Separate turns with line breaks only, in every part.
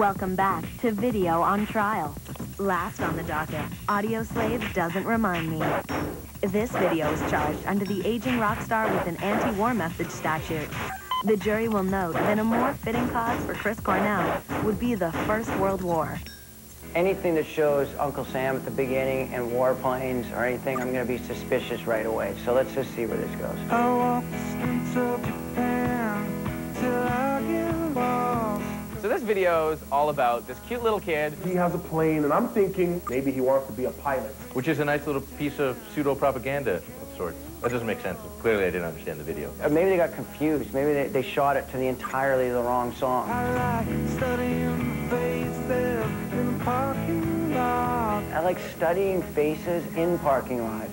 Welcome back to Video on Trial. Last on the docket, Audioslave Doesn't Remind Me. This video is charged under the aging rock star with an anti-war message statute. The jury will note that a more fitting cause for Chris Cornell would be the First World War.
Anything that shows Uncle Sam at the beginning and warplanes or anything, I'm going to be suspicious right away. So let's just see where this goes.
I walked into Japan till I get lost.
So this video is all about this cute little kid.
He has a plane, and I'm thinking maybe he wants to be a pilot.
Which is a nice little piece of pseudo-propaganda of sorts. That doesn't make sense. Clearly, I didn't understand the video.
Maybe they got confused. Maybe they shot it to the entirely the wrong song.
I like studying faces in parking lots.
I like studying faces in parking lots.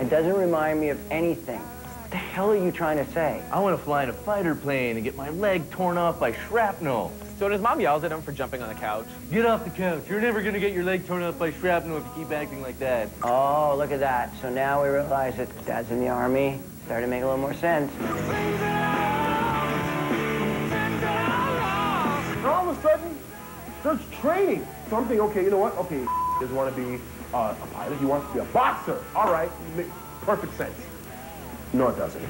It doesn't remind me of anything. What the hell are you trying to say?
I want to fly in a fighter plane and get my leg torn off by shrapnel.
So his mom yells at him for jumping on the couch.
Get off the couch. You're never going to get your leg torn off by shrapnel if you keep acting like that.
Oh, look at that. So now we realize that Dad's in the Army. Starting to make a little more sense.
And all of a sudden, there's training. So I'm thinking, okay, you know what? Okay, he doesn't want to be a pilot. He wants to be a boxer. All right, makes perfect sense. No, it doesn't.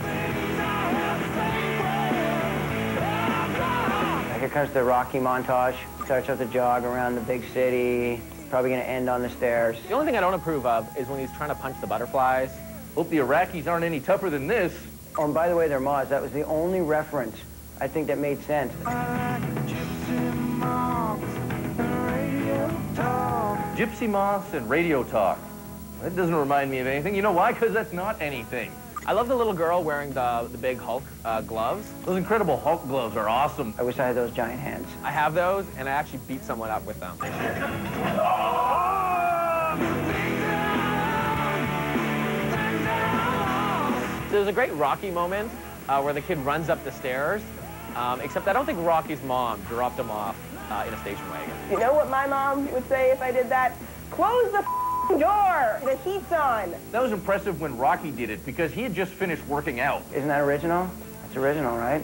Here comes the Rocky montage. Starts with the jog around the big city. Probably going to end on the stairs.
The only thing I don't approve of is when he's trying to punch the butterflies.
Hope the Iraqis aren't any tougher than this.
Oh, and by the way, they're Moz. That was the only reference I think that made sense.
Gypsy moths and radio talk. That doesn't remind me of anything. You know why? Because that's not anything.
I love the little girl wearing the big Hulk gloves.
Those Incredible Hulk gloves are awesome.
I wish I had those giant hands.
I have those, and I actually beat someone up with them. There's a great Rocky moment where the kid runs up the stairs, except I don't think Rocky's mom dropped him off in a station wagon.
You know what my mom would say if I did that? Close the door! The heat's on!
That was impressive when Rocky did it, because he had just finished working out.
Isn't that original? That's original, right?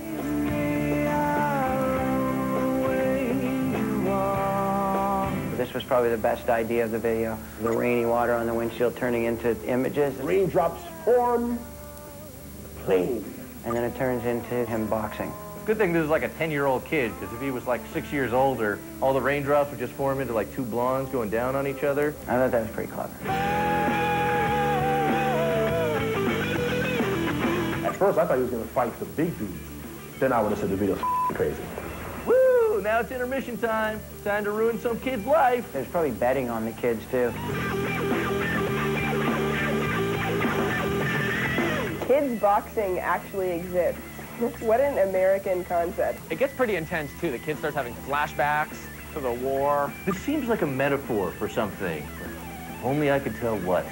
This was probably the best idea of the video. The rainy water on the windshield turning into images.
Raindrops form the plane.
And then it turns into him boxing.
Good thing this is like a 10-year-old kid, because if he was like 6 years older, all the raindrops would just form into like two blondes going down on each other.
I thought that was pretty clever.
At first, I thought he was going to fight the big dudes. Then I would have said the video's crazy.
Woo! Now it's intermission time. Time to ruin some kid's life.
There's probably betting on the kids, too.
Kids boxing actually exists. What an American concept.
It gets pretty intense, too. The kid starts having flashbacks to the war.
This seems like a metaphor for something. If only I could tell what.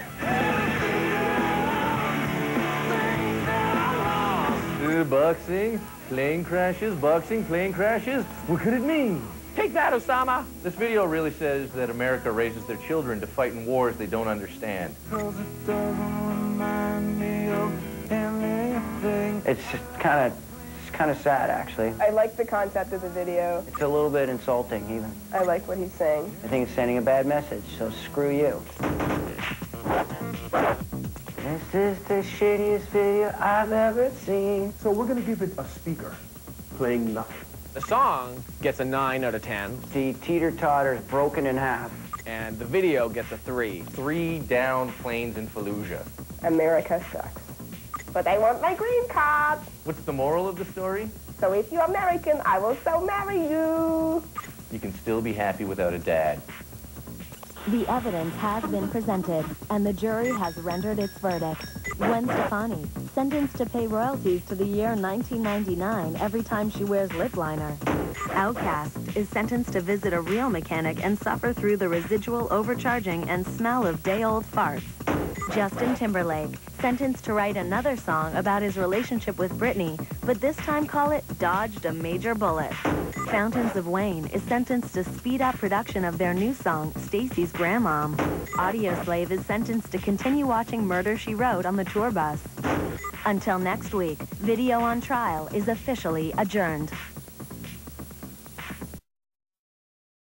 Boxing, plane crashes, boxing, plane crashes. What could it mean?
Take that, Osama!
This video really says that America raises their children to fight in wars they don't understand.
It's kind of sad, actually.
I like the concept of the video.
It's a little bit insulting, even.
I like what he's saying.
I think it's sending a bad message, so screw you. This is the shittiest video I've ever seen.
So we're going to give it a speaker playing nothing.
The song gets a 9 out of 10.
The teeter-totter's broken in half.
And the video gets a 3.
3 down planes in Fallujah.
America sucks. But I want my green card.
What's the moral of the story?
So if you're American, I will so marry you.
You can still be happy without a dad.
The evidence has been presented, and the jury has rendered its verdict. Gwen Stefani, sentenced to pay royalties to the year 1999 every time she wears lip liner. Outcast is sentenced to visit a real mechanic and suffer through the residual overcharging and smell of day-old farts. Justin Timberlake, sentenced to write another song about his relationship with Britney, but this time call it Dodged a Major Bullet. Fountains of Wayne is sentenced to speed up production of their new song, Stacy's Grandmom. Audioslave is sentenced to continue watching Murder, She Wrote on the tour bus. Until next week, Video on Trial is officially adjourned.